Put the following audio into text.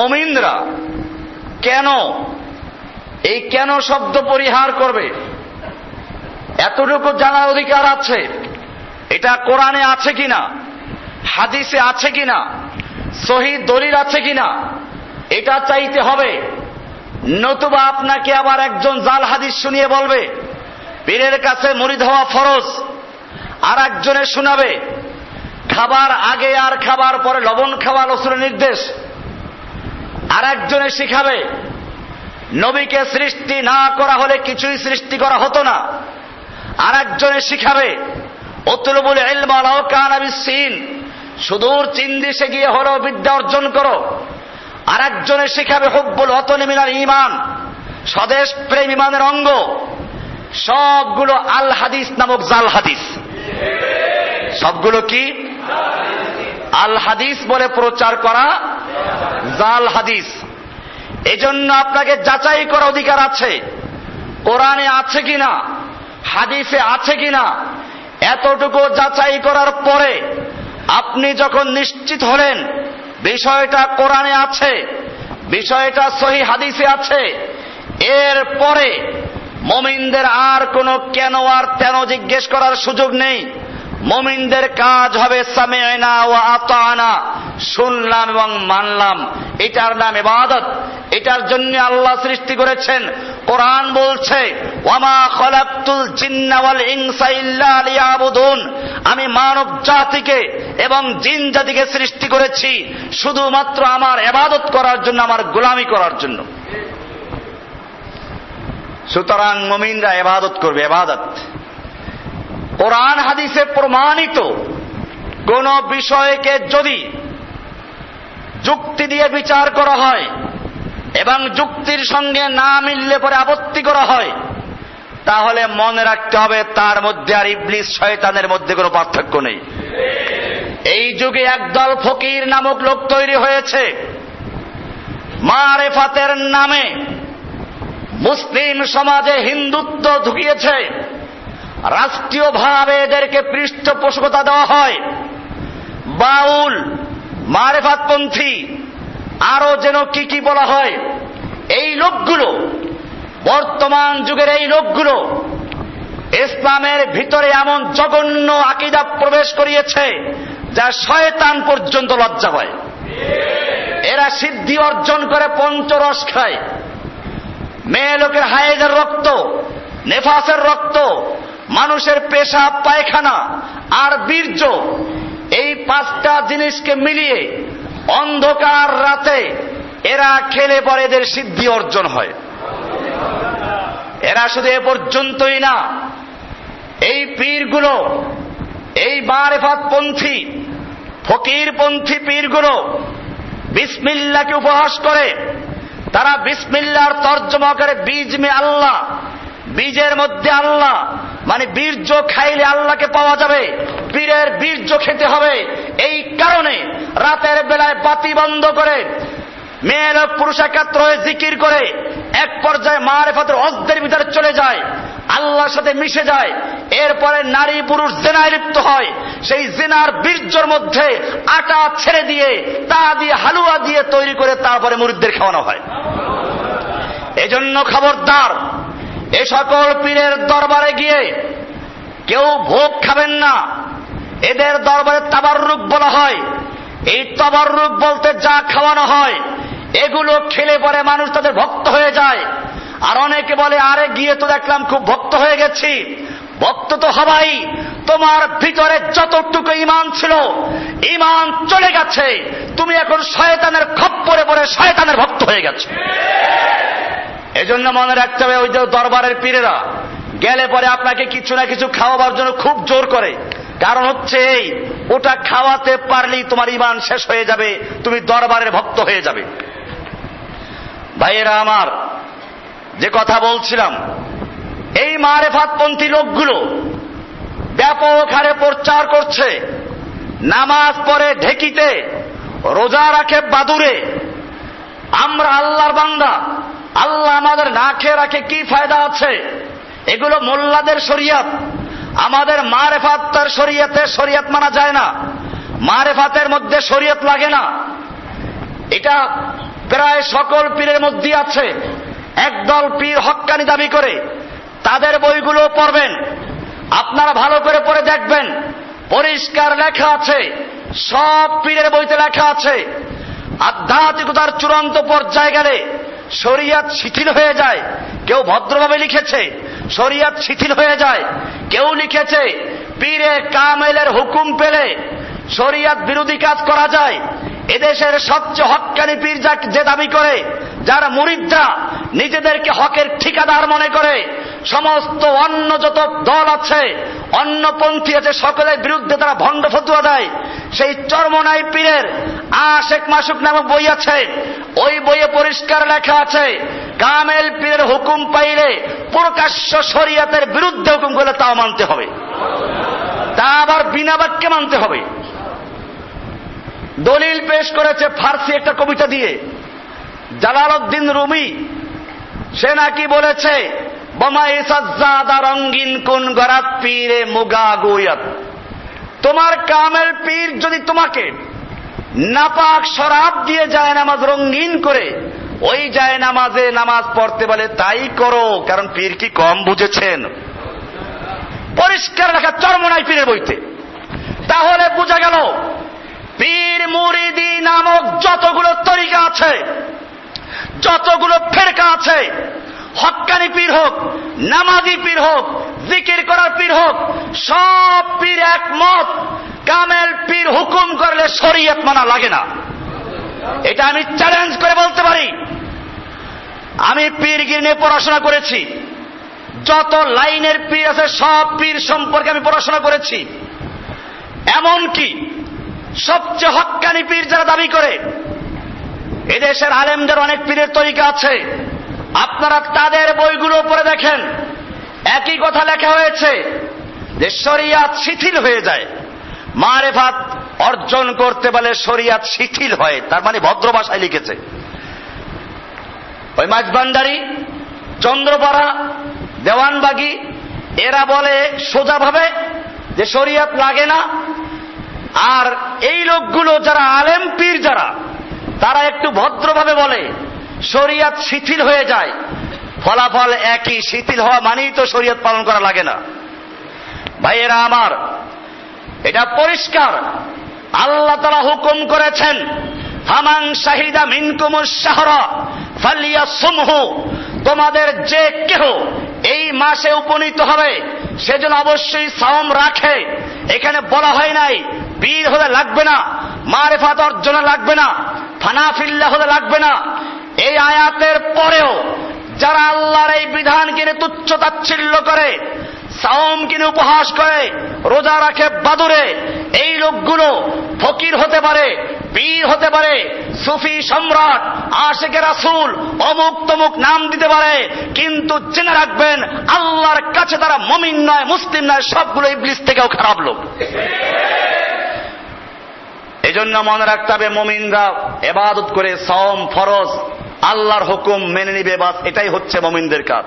মুমিনরা কেন এই কেন শব্দ পরিহার করবে? এতটুকু জানার অধিকার আছে, এটা কোরআনে আছে কিনা, হাদিসে আছে কিনা, সহিহ দলিল আছে কিনা, এটা চাইতে হবে। নতুবা আপনাকে আবার একজন জাল হাদিস শুনিয়ে বলবে পীরের কাছে মুরিদ হওয়া ফরজ, আর একজনে শোনাবে খাবার আগে আর খাবার পরে লবণ খাওয়া রাসূলের নির্দেশ, আর একজনে শিখাবে নবীকে সৃষ্টি না করা হলে কিছুই সৃষ্টি করা হতো না, আর একজনে শিখাবে উতলুবুল ইলমা লাউ কানা বিসসিন, সুদূর চীন দেশে গিয়ে হলো বিদ্যা অর্জন করো, আর একজনে শিখাবে হুব্বুল ওয়াতনি মিনাল ঈমান, স্বদেশ প্রেম ঈমানের অঙ্গ। সবগুলো আল হাদিস নামক জাল হাদিস। সবগুলো কি? আল হাদিস বলে প্রচার করা জাল হাদিস। এজন্য আপনাকে যাচাই করার অধিকার আছে, কোরআনে আছে কিনা, হাদিসে আছে কিনা। এতটুকু যাচাই করার পরে আপনি যখন নিশ্চিত হলেন বিষয়টা কোরআনে আছে, বিষয়টা সহিহ হাদিসে আছে, এরপরে মুমিনদের আর কোনো কেন আর তেন জিজ্ঞেস করার সুযোগ নেই। মুমিনদের কাজ হবে সামি'না ওয়া আতা'না, শুনলাম এবং মানলাম। এটার নাম ইবাদত। এটার জন্য আল্লাহ সৃষ্টি করেছেন। কোরআন বলছে ওয়ামা খালাকতুল জিন্না ওয়াল ইনসা ইল্লা লিয়াবুদুন, আমি মানব জাতিকে এবং জিন জাতিকে সৃষ্টি করেছি শুধুমাত্র আমার ইবাদত করার জন্য, আমার গোলামি করার জন্য। সুতরাং মুমিনরা ইবাদত করবে। ইবাদত কোরআন হাদিসে প্রমাণিত কোন বিষয়কে যদি যুক্তি দিয়ে বিচার করা হয় এবং যুক্তির সঙ্গে না মিললে পরে আপত্তি করা হয়, তাহলে মনে রাখতে হবে তার মধ্যে আর ইবলিস শয়তানের মধ্যে কোনো পার্থক্য নেই। এই যুগে একদল ফকির নামক লোক তৈরি হয়েছে, মারেফাতের নামে মুসলিম সমাজে হিন্দুত্ব ঢুকিয়েছে, রাষ্ট্রীয়ভাবে এদেরকে পৃষ্ঠপোষকতা দেওয়া হয়। বাউল, মারেফাতপন্থী, আরো যেন কি কি বলা হয়। এই লোকগুলো, বর্তমান যুগের এই লোকগুলো ইসলামের ভিতরে এমন জঘন্য আকীদা প্রবেশ করিয়েছে যা শয়তান পর্যন্ত লজ্জা পায়। এরা সিদ্ধি অর্জন করে পঞ্চরস খায়, মেয়ে লোকের হায়েজের রক্ত, নেফাসের রক্ত, মানুষের পেশাব পায়খানা আর বীর্য, এই পাঁচটা জিনিসকে মিলিয়ে অন্ধকার রাতে এরা খেলে পরে এদের সিদ্ধি অর্জন হয়। এরা শুধু এ পর্যন্তই না, এই পীরগুলো, এই মারেফাতপন্থী ফকিরপন্থী পীরগুলো বিসমিল্লাহকে উপহাস করে। তারা বিসমিল্লাহর তর্জমা করে বীজ মে আল্লাহ, বীজের মধ্যে আল্লাহ, মানে বীর্য খাইলে আল্লাহকে পাওয়া যাবে, পীরের বীর্য খেতে হবে। এই কারণে রাতের বেলায় বাতি বন্ধ করে মেয়ে লোক পুরুষ একাত্র হয়ে জিকির করে এক পর্যায়ে মারেফাতের অজ্দের ভিতরে চলে যায়, আল্লাহর সাথে মিশে যায়। এরপরে নারী পুরুষ জিনায় লিপ্ত হয়। সেই জিনার বীর্যর মধ্যে আটা ছেড়ে দিয়ে তা দিয়ে হালুয়া দিয়ে তৈরি করে তারপরে মুরিদদের খাওয়ানো হয়। এজন্য খবরদার, এ সকল পীরের দরবারে গিয়ে কেউ ভোগ খাবেন না। এদের দরবারে তাবাররুক বলা হয়। এই তাবাররুক বলতে যা খাওয়ানো হয় এগুলো খেলে পরে মানুষ তাদের ভক্ত হয়ে যায়। আর অনেকে বলে আরে গিয়ে তো দেখলাম খুব ভক্ত হয়ে গেছি। ভক্ত তো হবাই, তোমার ভিতরে যতটুকু ঈমান ছিল ঈমান চলে গেছে, তুমি এখন শয়তানের খপ্পরে পড়ে শয়তানের ভক্ত হয়ে গেছে। এজন্য মনে রাখতে হবে, ওই যে দরবারের পীরেরা গেলে পরে আপনাকে কিছু না কিছু খাওয়াবার জন্য খুব জোর করে। কারণ হচ্ছে এই, ওটা খাওয়াতে পারলেই তোমার ঈমান শেষ হয়ে যাবে, তুমি দরবারের ভক্ত হয়ে যাবে। ভাইয়েরা আমার, যে কথা বলছিলাম, এই মারেফাতপন্থী লোকগুলো ব্যাপক হারে প্রচার করছে। নামাজ পড়ে ঢেকিতে, রোজা রাখে বাদুরে, আমরা আল্লাহর বান্দা, আল্লাহ আমাদের না খেয়ে রাখে কি ফায়দা আছে? এগুলো মোল্লাদের শরিয়ত। আমাদের মারেফাতের শরিয়তে শরিয়ত মানা যায় না, মারেফাতের মধ্যে শরিয়ত লাগে না। এটা প্রায় সকল পীরের মধ্যে আছে একদল পীর হক্কানি দাবি করে। তাদের বইগুলো পড়বেন, আপনারা ভালো করে পড়ে দেখবেন, পরিষ্কার লেখা আছে, সব পীরের বইতে লেখা আছে আধ্যাত্মিকতার চূড়ান্ত পর্যায়ে গেলে শরিয়াত শিথিল হয়ে যায়। কেউ ভদ্রভাবে লিখেছে শরিয়াত শিথিল হয়ে যায়, কেউ লিখেছে পীরে কামেলের হুকুম পেলে শরিয়াত বিরোধী কাজ করা যায়। এদেশের সবচেয়ে হক্কানি পীর যে দাবি করে, যারা মুরিদরা নিজেদেরকে হকের ঠিকাদার মনে করে, সমস্ত অন্য যত দল আছে, অন্যপন্থী আছে, সকলের বিরুদ্ধে তারা ভণ্ড ফতুয়া দেয়। সেই চরমনাই পীরের আশেক মাসুক নামক বই আছে, ওই বইয়ে পরিষ্কার লেখা আছে কামেল পীরের হুকুম পাইলে প্রকাশ্য শরিয়াতের বিরুদ্ধে হুকুম করলে তাও মানতে হবে, তা আবার বিনা বাক্যে মানতে হবে। দলিল পেশ করেছে ফার্সি একটা কবিতা দিয়ে জালালউদ্দিন রুমি, সে নাকি বলেছে বমাই সাজ্জাদা রঙ্গিন কোন গরাত পীরে মুগা গুয়াত। তোমার কামেল পীর যদি তোমাকে নাপাক শরাব দিয়ে যায় নামাজ রঙিন করে, ওই যায় নামাজে নামাজ পড়তে বলে তাই করো, কারণ পীর কি কম বুঝেছেন? পরিষ্কার লেখা চরমনাই পীরের বইতে। তাহলে বোঝা গেল পীর মুরিদি নামক যতগুলো তরিকা আছে, যতগুলো ফেরকা আছে, হক্কানি পীর হোক, নামাজি পীর হোক, জিকির করার পীর হোক, সব পীর একমত কামেল পীর হুকুম করলে শরীয়ত মানা লাগে না। এটা আমি চ্যালেঞ্জ করে বলতে পারি। আমি পীরগিরি নিয়ে পড়াশোনা করেছি, যত লাইনের পীর আছে সব পীর সম্পর্কে আমি পড়াশোনা করেছি। এমনকি সবচেয়ে হক্কানি পীর যারা দাবি করে, এদেশের আলেমদের অনেক পীরের তরিকা আছে, আপনারা তাদের বইগুলো পড়ে দেখেন, একই কথা লেখা হয়েছে যে শরিয়াত শিথিল হয়ে যায়, মারেফাত অর্জন করতে বলে শরিয়াত শিথিল হয়, তার মানে ভদ্র ভাষায় লিখেছে। ওই মাঝভান্ডারী, চন্দ্রপাড়া, দেওয়ানবাগী এরা বলে সোজাভাবে যে শরিয়াত লাগে না, আর এই লোকগুলো যারা আলেম পীর যারা, তারা একটু ভদ্রভাবে বলে শরিয়াত শিথিল হয়ে যায়। ফলাফল একই, শিথিল হওয়া মানেই তো শরিয়াত পালন করা লাগে না। ভাইয়েরা আমার, এটা পরিষ্কার, আল্লাহ তাআলা হুকুম করেছেন ফামান শাহিদা মিনকুমুশ শাহরা ফালিয়াসুমহু, তোমাদের যে কেহ এই মাসে উপনীত হবে সেজন্য অবশ্যই সাওম রাখে। এখানে বলা হয় নাই পীর হলে লাগবে না, মারেফাত অর্জনে লাগবে না, ফানাফিল্লাহ হলে লাগবে না। এই আয়াতের পরেও যারা আল্লাহর এই বিধান কিনে তুচ্ছ তাচ্ছিল্য করে, সাওম কিনে উপহাস করে, রোজা রাখে বাদুরে, এই লোকগুলো ফকির হতে পারে, পীর হতে পারে, সুফি সম্রাট, আশিকে রাসূল, অমুক তমুক নাম দিতে পারে, কিন্তু জেনে রাখবেন আল্লাহর কাছে তারা মুমিন নয়, মুসলিম নয়, সবগুলো ইবলিস থেকেও খারাপ লোক। এজন্য মনে রাখতে হবে মুমিনরা ইবাদত করে, সাওম ফরজ, আল্লাহর হুকুম মেনে নিবে, বাস এটাই হচ্ছে মুমিনদের কাজ।